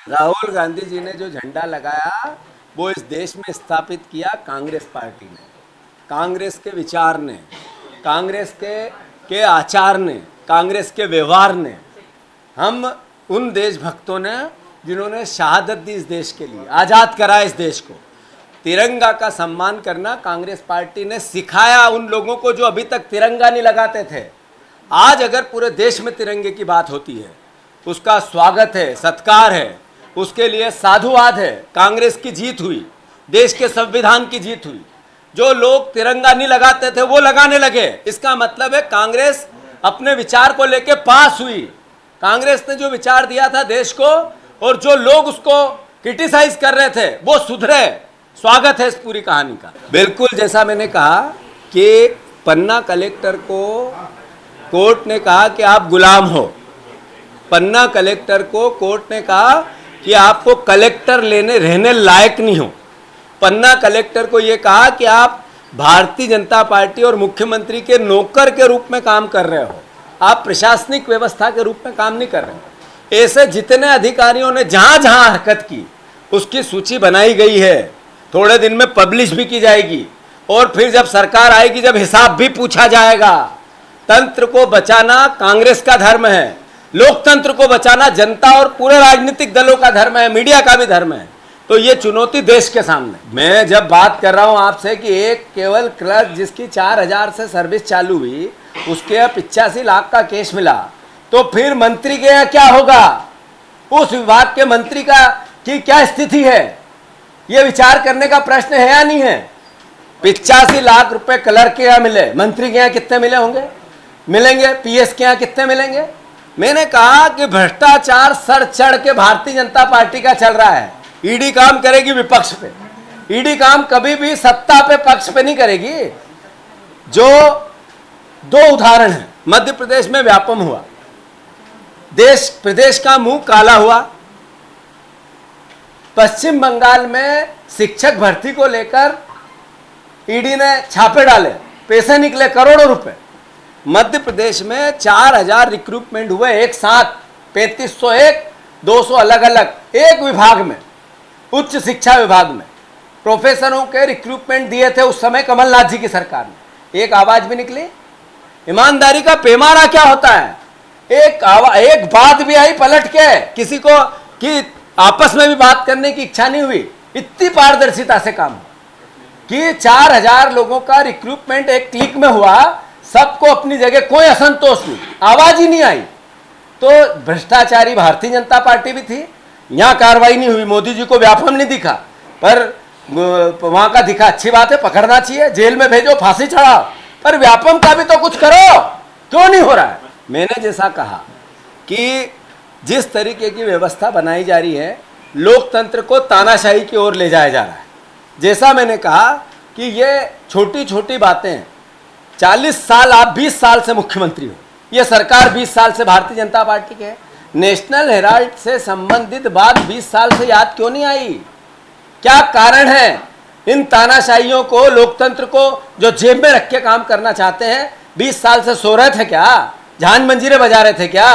राहुल गांधी जी ने जो झंडा लगाया वो इस देश में स्थापित किया कांग्रेस पार्टी ने, कांग्रेस के विचार ने, कांग्रेस के आचार ने, कांग्रेस के व्यवहार ने। हम उन देशभक्तों ने जिन्होंने शहादत दी इस देश के लिए, आज़ाद करा इस देश को। तिरंगा का सम्मान करना कांग्रेस पार्टी ने सिखाया उन लोगों को जो अभी तक तिरंगा नहीं लगाते थे। आज अगर पूरे देश में तिरंगे की बात होती है, उसका स्वागत है, सत्कार है, उसके लिए साधुवाद है। कांग्रेस की जीत हुई, देश के संविधान की जीत हुई। जो लोग तिरंगा नहीं लगाते थे वो लगाने लगे, इसका मतलब है कांग्रेस अपने विचार को लेकर पास हुई। कांग्रेस ने जो विचार दिया था देश को, और जो लोग उसको क्रिटिसाइज कर रहे थे वो सुधरे। स्वागत है इस पूरी कहानी का। बिल्कुल जैसा मैंने कहा कि पन्ना कलेक्टर को कोर्ट ने कहा कि आप गुलाम हो। पन्ना कलेक्टर को कोर्ट ने कहा कि आपको कलेक्टर लेने रहने लायक नहीं हो। पन्ना कलेक्टर को यह कहा कि आप भारतीय जनता पार्टी और मुख्यमंत्री के नौकर के रूप में काम कर रहे हो, आप प्रशासनिक व्यवस्था के रूप में काम नहीं कर रहे हो। ऐसे जितने अधिकारियों ने जहां जहां हरकत की उसकी सूची बनाई गई है, थोड़े दिन में पब्लिश भी की जाएगी, और फिर जब सरकार आएगी जब हिसाब भी पूछा जाएगा। तंत्र को बचाना कांग्रेस का धर्म है, लोकतंत्र को बचाना जनता और पूरे राजनीतिक दलों का धर्म है, मीडिया का भी धर्म है। तो ये चुनौती देश के सामने। मैं जब बात कर रहा हूं आपसे कि एक केवल क्लर्क जिसकी 4000 से सर्विस चालू हुई उसके 85 लाख का केस मिला, तो फिर मंत्री के यहाँ क्या होगा? उस विभाग के मंत्री का की क्या स्थिति है, ये विचार करने का प्रश्न है या नहीं है? 85 लाख रुपए क्लर्क के यहाँ मिले, मंत्री के यहाँ कितने मिले होंगे, मिलेंगे? पीएस के यहाँ कितने मिलेंगे? मैंने कहा कि भ्रष्टाचार सर चढ़ के भारतीय जनता पार्टी का चल रहा है। ईडी काम करेगी विपक्ष पे, ईडी काम कभी भी सत्ता पे पक्ष पे नहीं करेगी। जो दो उदाहरण है, मध्य प्रदेश में व्यापम हुआ, देश प्रदेश का मुंह काला हुआ। पश्चिम बंगाल में शिक्षक भर्ती को लेकर ईडी ने छापे डाले, पैसे निकले करोड़ों रुपए। मध्य प्रदेश में 4000 रिक्रूटमेंट हुए एक साथ, 3501, 200 अलग अलग एक विभाग में, उच्च शिक्षा विभाग में प्रोफेसरों के रिक्रूटमेंट दिए थे उस समय कमलनाथ जी की सरकार ने। एक आवाज भी निकली? ईमानदारी का पैमाना क्या होता है? एक बात भी आई पलट के, किसी को कि आपस में भी बात करने की इच्छा नहीं हुई। इतनी पारदर्शिता से काम कि 4000 लोगों का रिक्रूटमेंट एक क्लिक में हुआ, सबको अपनी जगह, कोई असंतोष नहीं, आवाज ही नहीं आई। तो भ्रष्टाचारी भारतीय जनता पार्टी भी थी, यहां कार्रवाई नहीं हुई, मोदी जी को व्यापम नहीं दिखा, पर वहां का दिखा, अच्छी बात है, पकड़ना चाहिए, जेल में भेजो, फांसी चढ़ाओ, पर व्यापम का भी तो कुछ करो, क्यों नहीं हो रहा है? मैंने जैसा कहा कि जिस तरीके की व्यवस्था बनाई जा रही है, लोकतंत्र को तानाशाही की ओर ले जाया जा रहा है। जैसा मैंने कहा कि ये छोटी छोटी बातें, 40 साल आप 20 साल से मुख्यमंत्री हो, ये सरकार 20 साल से भारतीय जनता पार्टी के है। नेशनल हेराल्ड से संबंधित बात 20 साल से याद क्यों नहीं आई? क्या कारण है? इन तानाशाहियों को, लोकतंत्र को जो जेब में रख के काम करना चाहते हैं, 20 साल से सो रहे थे क्या? झान मंजीरे बजा रहे थे क्या?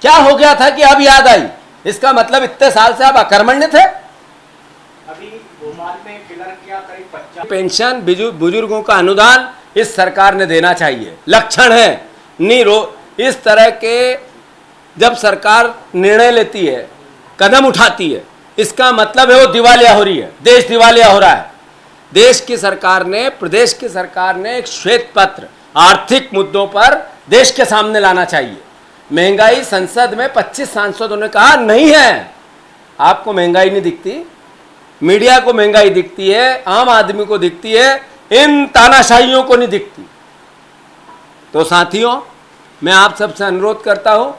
क्या हो गया था कि अब याद आई? इसका मतलब इतने साल से आप अकर्मण्य थे। अभी भोपाल में क्लर्क क्या करीब 50 पेंशन, बुजुर्गों का अनुदान इस सरकार ने देना चाहिए। लक्षण है इस तरह के जब सरकार निर्णय लेती है, कदम उठाती है, इसका मतलब है वो दिवालिया हो रही है, देश दिवालिया हो रहा है। देश की सरकार ने, प्रदेश की सरकार ने एक श्वेत पत्र आर्थिक मुद्दों पर देश के सामने लाना चाहिए। महंगाई, संसद में 25 सांसदों ने कहा नहीं है। आपको महंगाई नहीं दिखती, मीडिया को महंगाई दिखती है, आम आदमी को दिखती है, इन तानाशाहियों को नहीं दिखती। तो साथियों, मैं आप सबसे अनुरोध करता हूं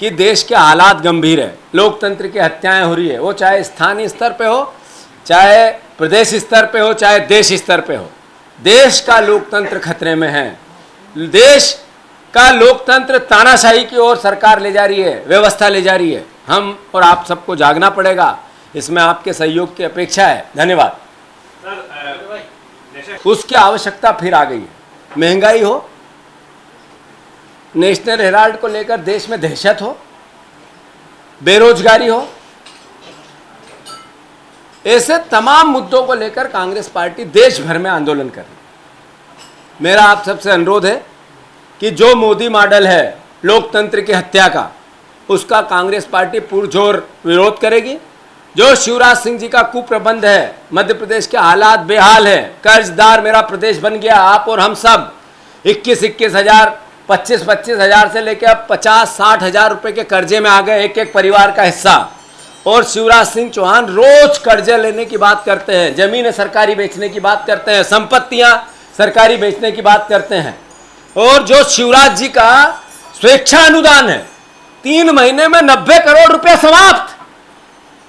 कि देश के हालात गंभीर है, लोकतंत्र की हत्याएं हो रही है, वो चाहे स्थानीय स्तर पे हो, चाहे प्रदेश स्तर पे हो, चाहे देश स्तर पे हो। देश का लोकतंत्र खतरे में है। देश का लोकतंत्र तानाशाही की ओर सरकार ले जा रही है, व्यवस्था ले जा रही है। हम और आप सबको जागना पड़ेगा, इसमें आपके सहयोग की अपेक्षा है। धन्यवाद। उसकी आवश्यकता फिर आ गई है। महंगाई हो, नेशनल हेराल्ड को लेकर देश में दहशत हो, बेरोजगारी हो, ऐसे तमाम मुद्दों को लेकर कांग्रेस पार्टी देश भर में आंदोलन कर रही है। मेरा आप सबसे अनुरोध है कि जो मोदी मॉडल है लोकतंत्र की हत्या का, उसका कांग्रेस पार्टी पुरजोर विरोध करेगी। जो शिवराज सिंह जी का कुप्रबंध है, मध्य प्रदेश के हालात बेहाल है, कर्जदार मेरा प्रदेश बन गया, आप और हम सब 21-21 हजार, 25-25 हजार से लेकर अब 50-60 हजार रुपए के कर्जे में आ गए, एक एक परिवार का हिस्सा। और शिवराज सिंह चौहान रोज कर्जे लेने की बात करते हैं, जमीनें सरकारी बेचने की बात करते हैं, संपत्तियां सरकारी बेचने की बात करते हैं। और जो शिवराज जी का स्वेच्छा अनुदान है, 3 महीने में 90 करोड़ रुपया समाप्त।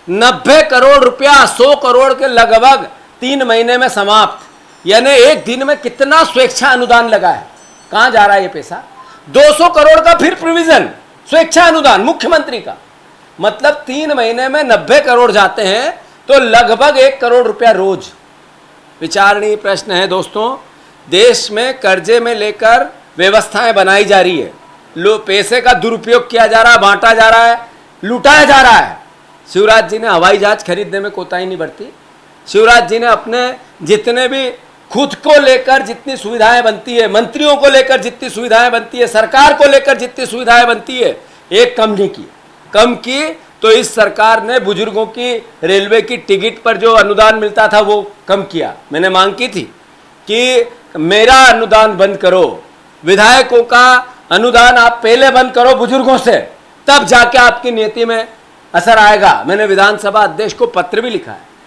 90 करोड़ रुपया, 100 करोड़ के लगभग 3 महीने में समाप्त। यानी एक दिन में कितना स्वेच्छा अनुदान लगा है, कहां जा रहा है ये पैसा? 200 करोड़ का फिर प्रोविजन स्वेच्छा अनुदान मुख्यमंत्री का, मतलब 3 महीने में 90 करोड़ जाते हैं, तो लगभग 1 करोड़ रुपया रोज। विचारणीय प्रश्न है दोस्तों, देश में कर्जे में लेकर व्यवस्थाएं बनाई जा रही है, पैसे का दुरुपयोग किया जा रहा है, बांटा जा रहा है, लुटाया जा रहा है। शिवराज जी ने हवाई जहाज खरीदने में कोताही नहीं बरती। शिवराज जी ने अपने जितने भी खुद को लेकर जितनी सुविधाएं बनती है, मंत्रियों को लेकर जितनी सुविधाएं बनती है, सरकार को लेकर जितनी सुविधाएं बनती है, एक कम नहीं की। कम की तो इस सरकार ने बुजुर्गों की रेलवे की टिकट पर जो अनुदान मिलता था वो कम किया। मैंने मांग की थी कि मेरा अनुदान बंद करो, विधायकों का अनुदान आप पहले बंद करो बुजुर्गों से, तब जाके आपकी नीति में असर आएगा। मैंने विधानसभा अध्यक्ष को पत्र भी लिखा है